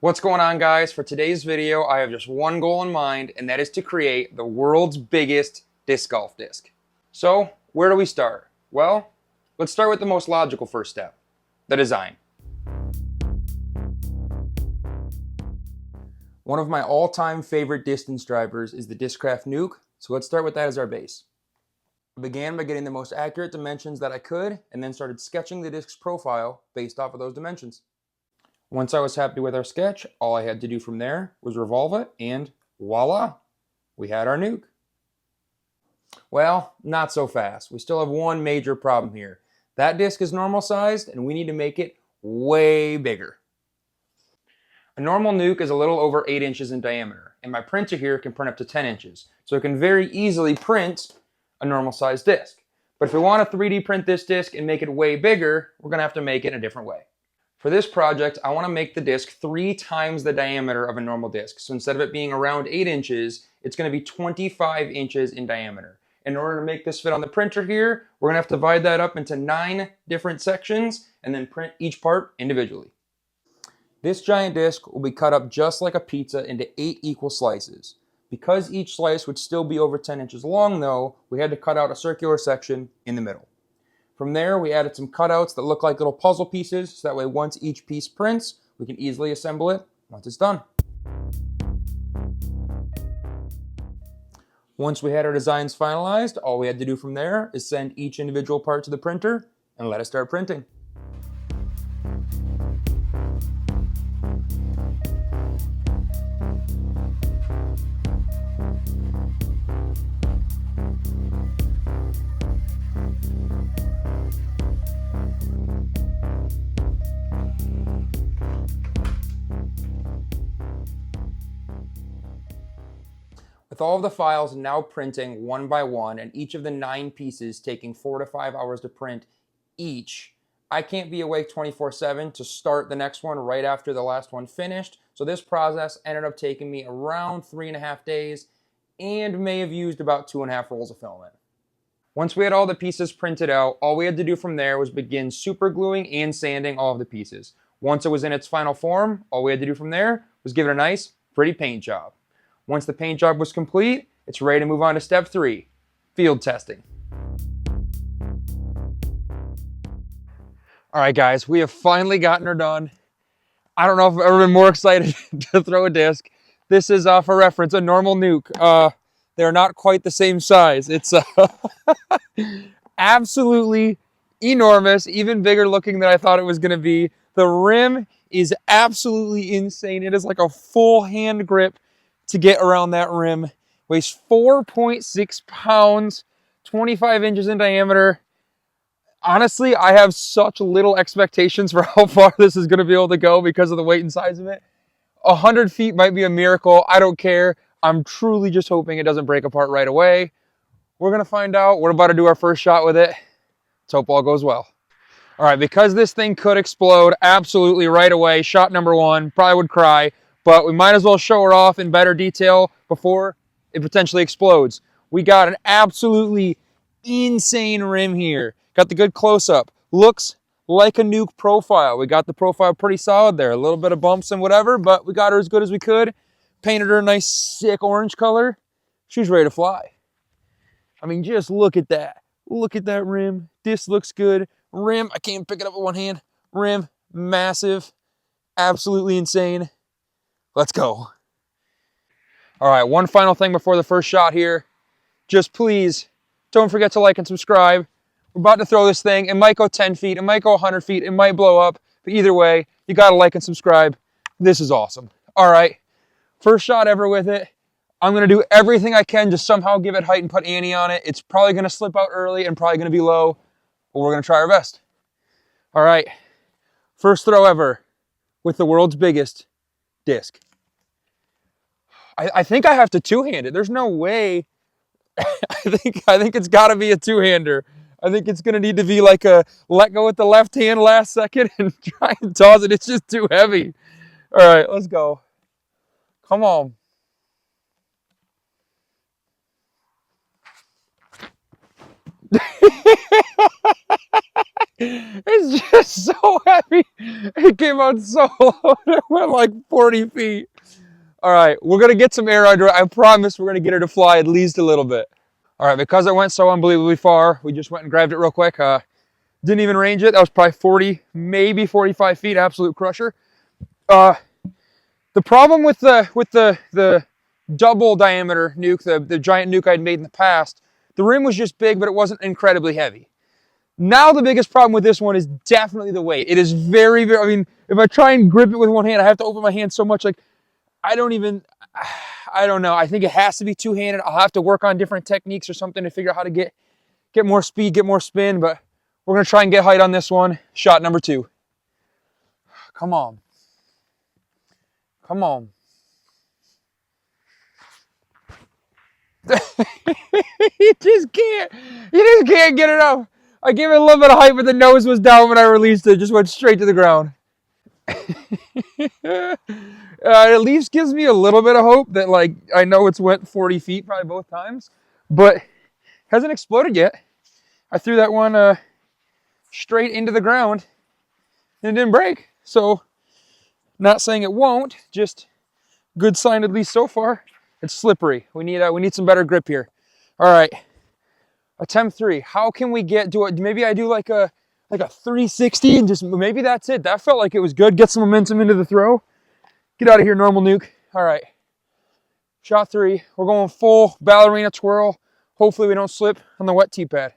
What's going on, guys? For today's video, I have just one goal in mind, and that is to create the world's biggest disc golf disc. So, where do we start? Well, let's start with the most logical first step, the design. One of my all-time favorite distance drivers is the Discraft Nuke, so let's start with that as our base. I began by getting the most accurate dimensions that I could, and then started sketching the disc's profile based off of those dimensions. Once I was happy with our sketch, all I had to do from there was revolve it, and voila, we had our Nuke. Well, not so fast. We still have one major problem here. That disc is normal sized, and we need to make it way bigger. A normal Nuke is a little over 8 inches in diameter, and my printer here can print up to 10 inches, so it can very easily print a normal sized disc. But if we want to 3D print this disc and make it way bigger, we're going to have to make it in a different way. For this project, I want to make the disc 3 times the diameter of a normal disc. So instead of it being around 8 inches, it's going to be 25 inches in diameter. In order to make this fit on the printer here, we're going to have to divide that up into 9 different sections and then print each part individually. This giant disc will be cut up just like a pizza into 8 equal slices. Because each slice would still be over 10 inches long though, we had to cut out a circular section in the middle. From there, we added some cutouts that look like little puzzle pieces, so that way once each piece prints, we can easily assemble it once it's done. Once we had our designs finalized, all we had to do from there is send each individual part to the printer and let it start printing. With all of the files now printing one by one and each of the 9 pieces taking 4 to 5 hours to print each, I can't be awake 24/7 to start the next one right after the last one finished. So this process ended up taking me around 3.5 days and may have used about 2.5 rolls of filament. Once we had all the pieces printed out, all we had to do from there was begin super gluing and sanding all of the pieces. Once it was in its final form, all we had to do from there was give it a nice, pretty paint job. Once the paint job was complete, it's ready to move on to step 3, field testing. All right, guys, we have finally gotten her done. I don't know if I've ever been more excited to throw a disc. This is, for reference, a normal Nuke. They're not quite the same size. It's absolutely enormous, even bigger looking than I thought it was going to be. The rim is absolutely insane. It is like a full hand grip to get around that rim. Weighs 4.6 pounds, 25 inches in diameter. Honestly, I have such little expectations for how far this is going to be able to go because of the weight and size of it. 100 feet might be a miracle. I don't care. I'm truly just hoping it doesn't break apart right away. We're going to find out. We're about to do our first shot with it. Let's hope all goes well. All right, because this thing could explode absolutely right away, shot number 1, probably would cry. But we might as well show her off in better detail before it potentially explodes. We got an absolutely insane rim here. Got the good close-up. Looks like a Nuke profile. We got the profile pretty solid there. A little bit of bumps and whatever, but we got her as good as we could. Painted her a nice, sick orange color. She's ready to fly. I mean, just look at that. Look at that rim. This looks good. Rim, I can't pick it up with one hand. Rim, massive. Absolutely insane. Let's go. All right, one final thing before the first shot here. Just please, don't forget to like and subscribe. We're about to throw this thing. It might go 10 feet, it might go 100 feet, it might blow up. But either way, you gotta like and subscribe. This is awesome. All right, first shot ever with it. I'm gonna do everything I can to somehow give it height and put Annie on it. It's probably gonna slip out early and probably gonna be low, but we're gonna try our best. All right, first throw ever with the world's biggest disc. I think I have to two-hand it. There's no way. I think it's got to be a two-hander. I think it's going to need to be like a let go with the left hand last second and try and toss it. It's just too heavy. All right, let's go. Come on. It's just so heavy. It came out so low. It went like 40 feet. All right, we're going to get some air under it. I promise we're going to get her to fly at least a little bit. All right, because it went so unbelievably far, we just went and grabbed it real quick. Didn't even range it. That was probably 40, maybe 45 feet, absolute crusher. The problem with the double diameter nuke, the giant nuke I'd made in the past, the rim was just big, but it wasn't incredibly heavy. Now the biggest problem with this one is definitely the weight. It is very, very, I mean, if I try and grip it with one hand, I have to open my hand so much, like, I don't know. I think it has to be two-handed. I'll have to work on different techniques or something to figure out how to get more speed, get more spin, but we're going to try and get height on this one. Shot number 2. Come on. Come on. You just can't. You just can't get it up. I gave it a little bit of height, but the nose was down when I released it. It just went straight to the ground. It at least gives me a little bit of hope that, like, I know it's went 40 feet probably both times, but hasn't exploded yet. I threw that one straight into the ground and it didn't break. So, not saying it won't, just good sign at least so far. It's slippery. We need some better grip here. All right, attempt 3. How can we do it? Maybe I do like a 360 and just maybe that's it. That felt like it was good. Get some momentum into the throw. Get out of here, normal nuke. All right, shot 3. We're going full ballerina twirl. Hopefully we don't slip on the wet tee pad.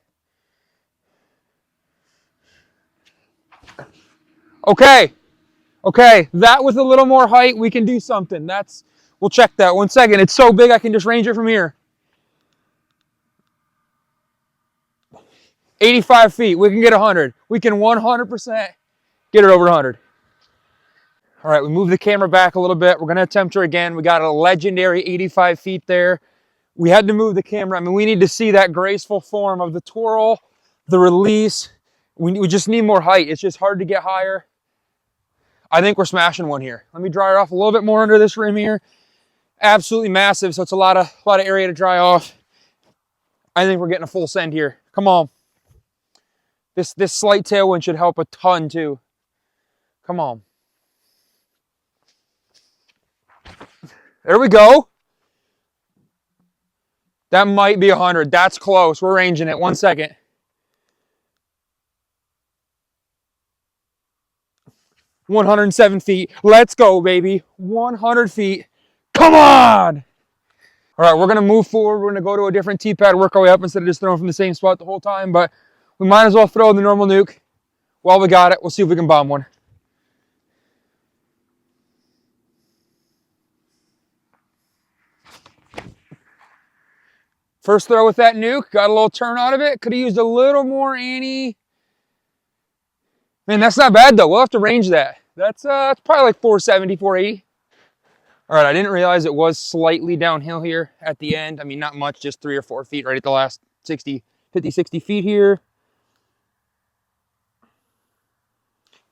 Okay, that with a little more height, we can do something. We'll check that. 1 second. It's so big I can just range it from here. 85 feet. We can get 100. We can 100% get it over 100. All right, we move the camera back a little bit. We're going to attempt her again. We got a legendary 85 feet there. We had to move the camera. I mean, we need to see that graceful form of the twirl, the release. We just need more height. It's just hard to get higher. I think we're smashing one here. Let me dry her off a little bit more under this rim here. Absolutely massive, so it's a lot of area to dry off. I think we're getting a full send here. Come on. This slight tailwind should help a ton too. Come on. There we go. That might be 100. That's close. We're ranging it. 1 second. $107 feet. Let's go, baby. 100 feet. Come on! All right, we're going to move forward. We're going to go to a different tee pad, work our way up instead of just throwing from the same spot the whole time. But we might as well throw the normal nuke. While we got it, we'll see if we can bomb one. First throw with that nuke. Got a little turn out of it. Could have used a little more Annie. Man, that's not bad, though. We'll have to range that. That's probably like 470, 480. All right, I didn't realize it was slightly downhill here at the end. I mean, not much, just 3 or 4 feet right at the last 50, 60 feet here.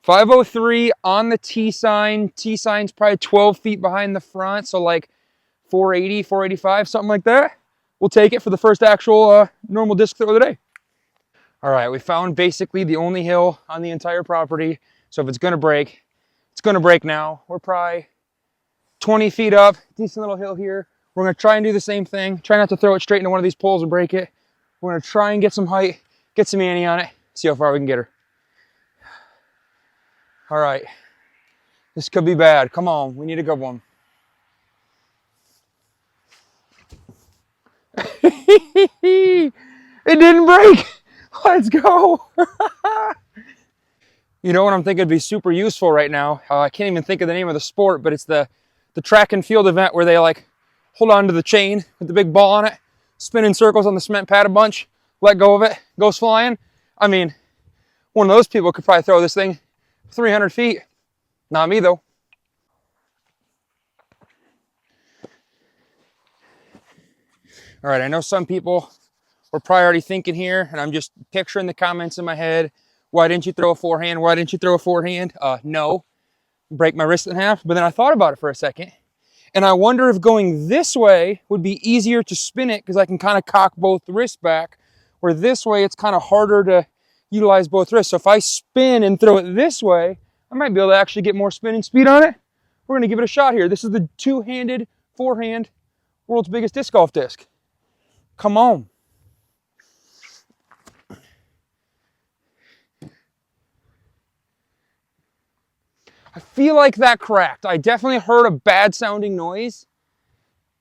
503 on the T sign. T sign's probably 12 feet behind the front, so like 480, 485, something like that. We'll take it for the first actual normal disc throw of the day. All right, we found basically the only hill on the entire property. So if it's gonna break, it's gonna break now. We're probably 20 feet up, decent little hill here. We're gonna try and do the same thing. Try not to throw it straight into one of these poles and break it. We're gonna try and get some height, get some Annie on it, see how far we can get her. All right, this could be bad. Come on, we need a good one. It didn't break. Let's go. You know what I'm thinking would be super useful right now? I can't even think of the name of the sport, but it's the track and field event where they like hold on to the chain with the big ball on it, spin in circles on the cement pad a bunch, let go of it, goes flying. I mean, one of those people could probably throw this thing 300 feet. Not me though. All right, I know some people were probably already thinking here, and I'm just picturing the comments in my head. Why didn't you throw a forehand? Why didn't you throw a forehand? No, break my wrist in half. But then I thought about it for a second, and I wonder if going this way would be easier to spin it because I can kind of cock both wrists back, where this way it's kind of harder to utilize both wrists. So if I spin and throw it this way, I might be able to actually get more spin and speed on it. We're gonna give it a shot here. This is the two-handed, forehand, world's biggest disc golf disc. Come on. I feel like that cracked. I definitely heard a bad sounding noise.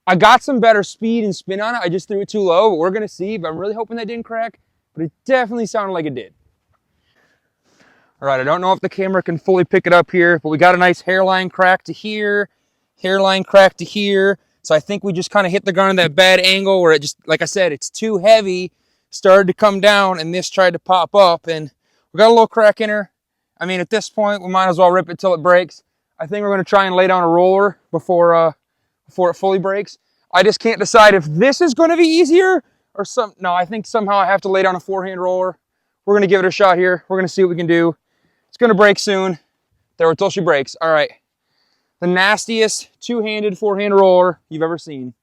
I got some better speed and spin on it. I just threw it too low, but we're gonna see. But I'm really hoping that didn't crack, but it definitely sounded like it did. All right, I don't know if the camera can fully pick it up here, but we got a nice hairline crack to here, hairline crack to here. So I think we just kind of hit the ground at that bad angle where it just, like I said, it's too heavy, started to come down, and this tried to pop up, and we got a little crack in her. I mean, at this point, we might as well rip it till it breaks. I think we're gonna try and lay down a roller before it fully breaks. I just can't decide if this is gonna be easier or no, I think somehow I have to lay down a forehand roller. We're gonna give it a shot here. We're gonna see what we can do. It's gonna break soon. There until she breaks. All right. The nastiest two-handed forehand roller you've ever seen.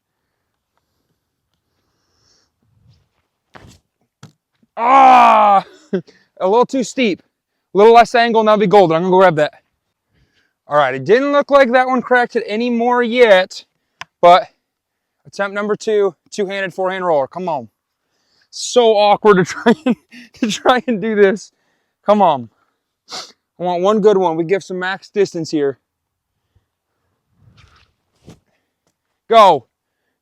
Ah, a little too steep. A little less angle, and that'll be golden. I'm gonna go grab that. All right, it didn't look like that one cracked it anymore yet, but attempt number 2, two-handed forehand roller. Come on. So awkward to try and do this. Come on. I want one good one. We give some max distance here. Go.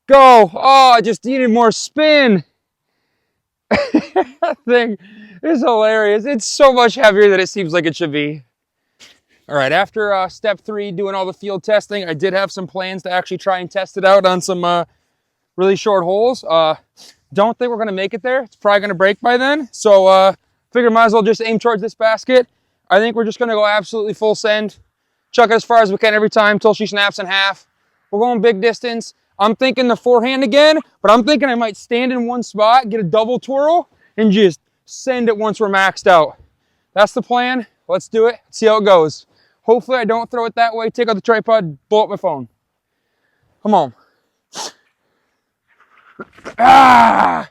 Go. Oh, I just needed more spin. That thing is hilarious. It's so much heavier than it seems like it should be. All right, after step 3, doing all the field testing, I did have some plans to actually try and test it out on some really short holes. Don't think we're gonna make it there. It's probably gonna break by then. So figured might as well just aim towards this basket. I think we're just gonna go absolutely full send. Chuck it as far as we can every time until she snaps in half. We're going big distance. I'm thinking the forehand again, but I'm thinking I might stand in one spot, get a double twirl, and just send it once we're maxed out. That's the plan. Let's do it. See how it goes. Hopefully I don't throw it that way, take out the tripod, blow up my phone. Come on. Ah!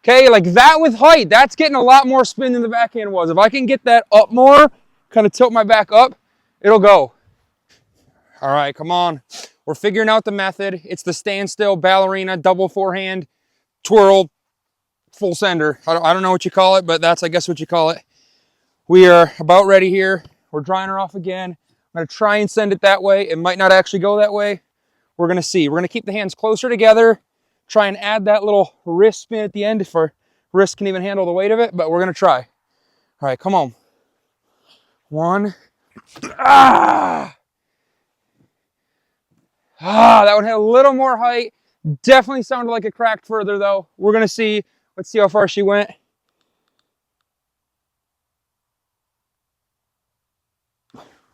Okay, like that with height, that's getting a lot more spin than the backhand was. If I can get that up more, kind of tilt my back up, it'll go. All right, come on. We're figuring out the method. It's the standstill, ballerina, double forehand, twirl, full sender. I don't know what you call it, but that's, I guess, what you call it. We are about ready here. We're drying her off again. I'm gonna try and send it that way. It might not actually go that way. We're gonna see. We're gonna keep the hands closer together, try and add that little wrist spin at the end if our wrist can even handle the weight of it, but we're gonna try. All right, come on. 1. Ah! Ah, that one had a little more height. Definitely sounded like it cracked further though. We're gonna see. Let's see how far she went.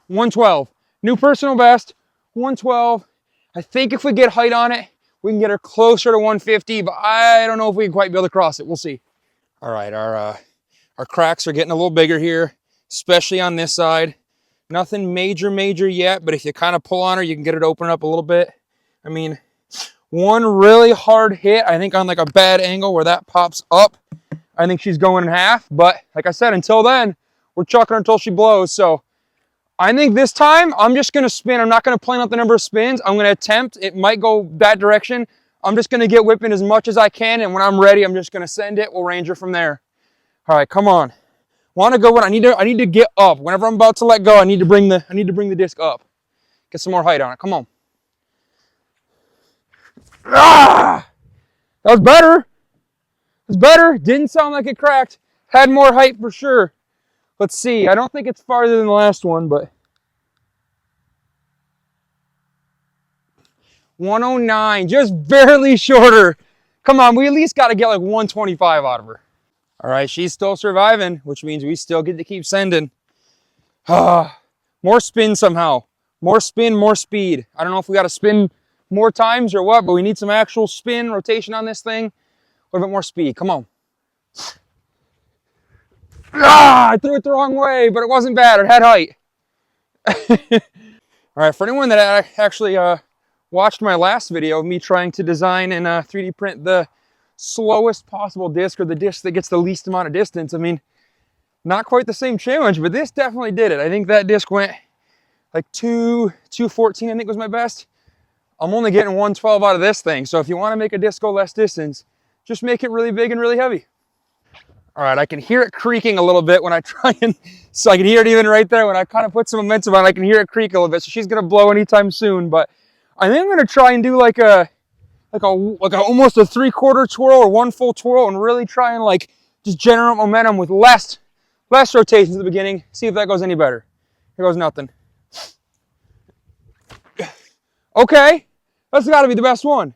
112. New personal best, 112. I think if we get height on it, we can get her closer to 150, but I don't know if we can quite be able to cross it. We'll see. All right, our cracks are getting a little bigger here, especially on this side. Nothing major yet, but if you kind of pull on her, you can get it to open up a little bit. I mean, one really hard hit, I think on like a bad angle where that pops up, I think she's going in half. But like I said, until then, we're chucking her until she blows. So I think this time I'm just going to spin. I'm not going to plan out the number of spins. I'm going to attempt. It might go that direction. I'm just going to get whipping as much as I can. And when I'm ready, I'm just going to send it. We'll range her from there. All right, come on. Want to go when I need to get up. Whenever I'm about to let go, I need to bring the disc up. Get some more height on it. Come on. Ah! That was better. It's better. Didn't sound like it cracked. Had more height for sure. Let's see. I don't think it's farther than the last one, but 109, just barely shorter. Come on, we at least got to get like 125 out of her. All right, she's still surviving, which means we still get to keep sending. More spin somehow. More spin, more speed. I don't know if we got to spin more times or what, but we need some actual spin, rotation on this thing. A little bit more speed. Come on. I threw it the wrong way, but it wasn't bad. It had height. All right, for anyone that actually watched my last video of me trying to design and 3D print the slowest possible disc, or the disc that gets the least amount of distance, I mean, Not quite the same challenge, but this definitely did it. I think that disc went like 214, I think was my best. I'm only getting 112 out of this thing. So if you want to make a disc go less distance, just make it really big and really heavy. All right, I can hear it creaking a little bit when I try and, so I can hear it even right there when I kind of put some momentum on, I can hear it creak a little bit. So she's gonna blow anytime soon, but I think I'm gonna try and do like a almost a 3/4 twirl or one full twirl and really try and like just generate momentum with less rotations at the beginning. See if that goes any better. Here goes nothing. Okay, that's gotta be the best one.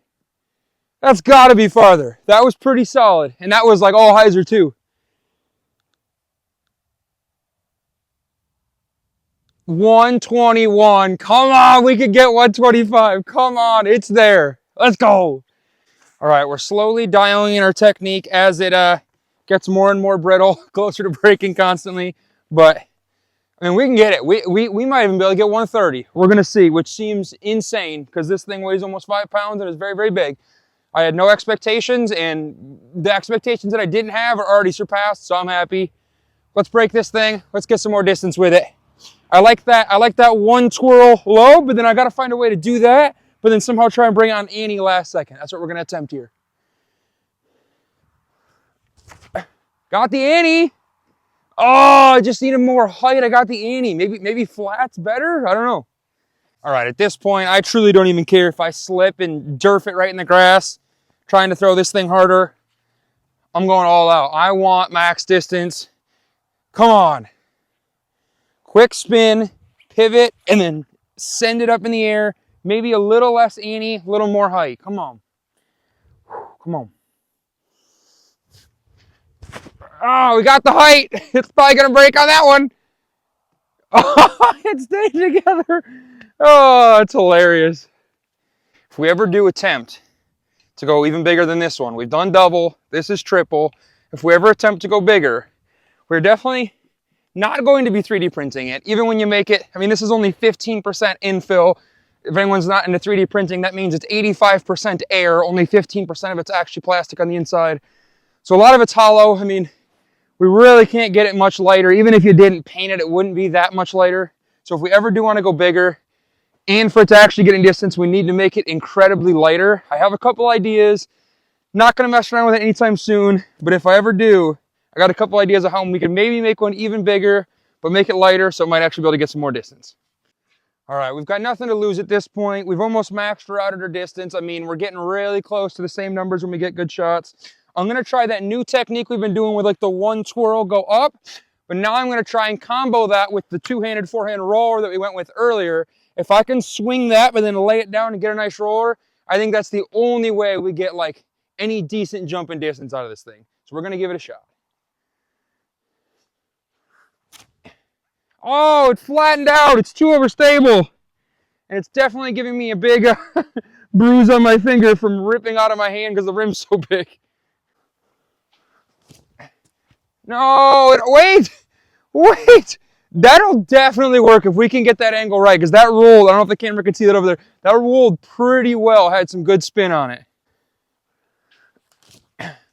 That's gotta be farther. That was pretty solid. And that was like all hyzer too. 121. Come on, we could get 125. Come on, it's there. Let's go. All right, we're slowly dialing in our technique as it gets more and more brittle, closer to breaking constantly. But I mean, we can get it. We might even be able to get 130. We're gonna see, which seems insane because this thing weighs almost 5 pounds and is very, very big. I had no expectations, and the expectations that I didn't have are already surpassed, so I'm happy. Let's break this thing. Let's get some more distance with it. I like that one twirl low, but then I gotta find a way to do that, but then somehow try and bring on Annie last second. That's what we're gonna attempt here. Got the Annie. Oh, I just needed more height. I got the Annie. Maybe flat's better? I don't know. All right, at this point, I truly don't even care if I slip and derf it right in the grass, trying to throw this thing harder. I'm going all out. I want max distance. Come on. Quick spin, pivot, and then send it up in the air. Maybe a little less Annie, a little more height. Come on. Come on. Oh, we got the height. It's probably going to break on that one. Oh, it stayed together. Oh, it's hilarious. If we ever do attempt to go even bigger than this one, we've done double, this is triple. If we ever attempt to go bigger, we're definitely not going to be 3D printing it. Even when you make it, I mean, this is only 15% infill. If anyone's not into 3D printing, that means it's 85% air, only 15% of it's actually plastic on the inside. So a lot of it's hollow. I mean, we really can't get it much lighter. Even if you didn't paint it, it wouldn't be that much lighter. So if we ever do want to go bigger, and for it to actually get in distance, we need to make it incredibly lighter. I have a couple ideas. Not going to mess around with it anytime soon, but if I ever do, I got a couple ideas of how we can maybe make one even bigger, but make it lighter so it might actually be able to get some more distance. All right, we've got nothing to lose at this point. We've almost maxed her out at her distance. I mean, we're getting really close to the same numbers when we get good shots. I'm going to try that new technique we've been doing with like the one twirl go up, but now I'm going to try and combo that with the two-handed forehand roller that we went with earlier. If I can swing that, but then lay it down and get a nice roller, I think that's the only way we get like any decent jumping distance out of this thing. So we're going to give it a shot. Oh, it flattened out. It's too overstable. And it's definitely giving me a big bruise on my finger from ripping out of my hand because the rim's so big. No, wait. That'll definitely work if we can get that angle right, because that rolled, I don't know if the camera can see that over there, that rolled pretty well, had some good spin on it.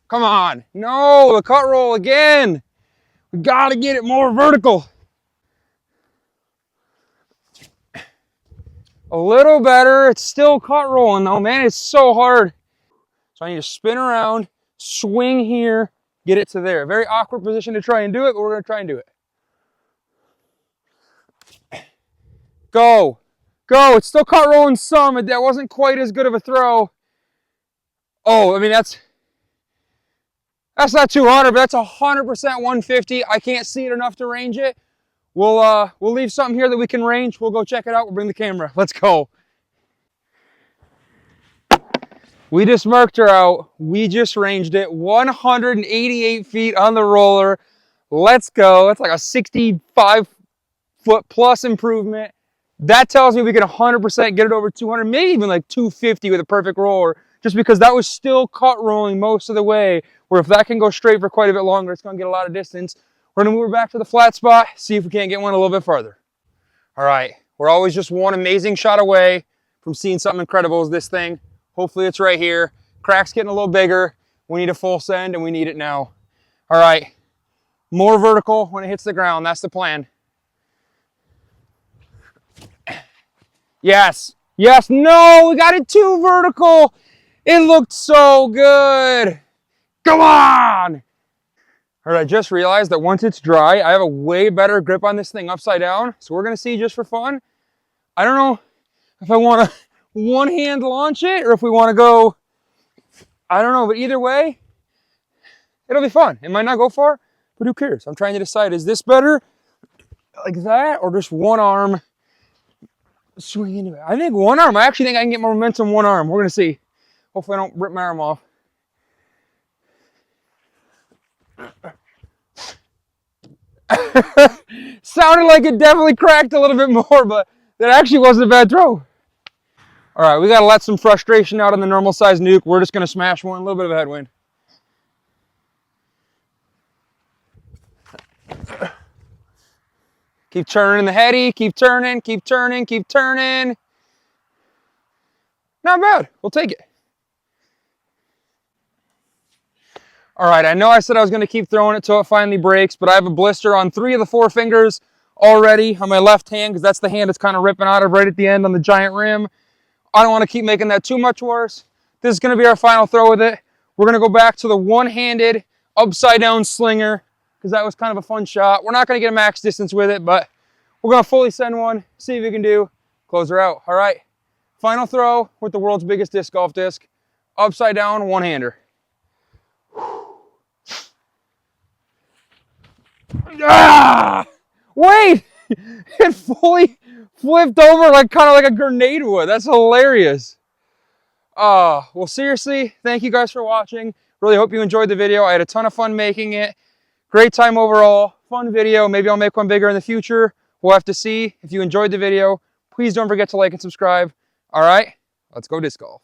Come on. No, the cut roll again. We gotta get it more vertical. A little better. It's still cut rolling though, man. It's so hard. So I need to spin around, swing here, get it to there. Very awkward position to try and do it, but we're gonna try and do it. Go. Go. It's still cut rolling some. That wasn't quite as good of a throw. Oh, I mean, that's not 200, but that's 100% 150. I can't see it enough to range it. We'll leave something here that we can range. We'll go check it out. We'll bring the camera. Let's go. We just marked her out. We just ranged it. 188 feet on the roller. Let's go. That's like a 65-foot plus improvement. That tells me we can 100% get it over 200, maybe even like 250 with a perfect roller, just because that was still cut rolling most of the way, where if that can go straight for quite a bit longer, it's going to get a lot of distance. We're going to move her back to the flat spot, see if we can't get one a little bit farther. All right, we're always just one amazing shot away from seeing something incredible as this thing. Hopefully it's right here. Crack's getting a little bigger. We need a full send, and we need it now. All right, More vertical when it hits the ground. That's the plan. Yes. Yes. No, we got it too vertical. It looked so good. Come on. All right, I just realized that once it's dry, I have a way better grip on this thing upside down. So we're going to see just for fun. I don't know if I want to one hand launch it or if we want to go, I don't know, but either way, it'll be fun. It might not go far, but who cares? I'm trying to decide, is this better like that or just one arm swing into it? I think one arm. I actually think I can get more momentum one arm. We're going to see. Hopefully I don't rip my arm off. Sounded like it definitely cracked a little bit more, but that actually wasn't a bad throw. All right, we got to let some frustration out on the normal size nuke. We're just going to smash one, a little bit of a headwind. Keep turning the heady, keep turning, keep turning, keep turning. Not bad, we'll take it. All right, I know I said I was going to keep throwing it till it finally breaks, but I have a blister on 3 of the 4 fingers already on my left hand because that's the hand it's kind of ripping out of right at the end on the giant rim. I don't want to keep making that too much worse. This is going to be our final throw with it. We're going to go back to the one-handed upside down slinger because that was kind of a fun shot. We're not going to get a max distance with it, but we're going to fully send one, see if we can do, close her out. All right, final throw with the world's biggest disc golf disc. Upside down, one-hander. Ah! Wait! It fully flipped over like kind of like a grenade would. That's hilarious. Well, seriously, thank you guys for watching. Really hope you enjoyed the video. I had a ton of fun making it. Great time overall. Fun video. Maybe I'll make one bigger in the future. We'll have to see. If you enjoyed the video, please don't forget to like and subscribe. All right, let's go disc golf.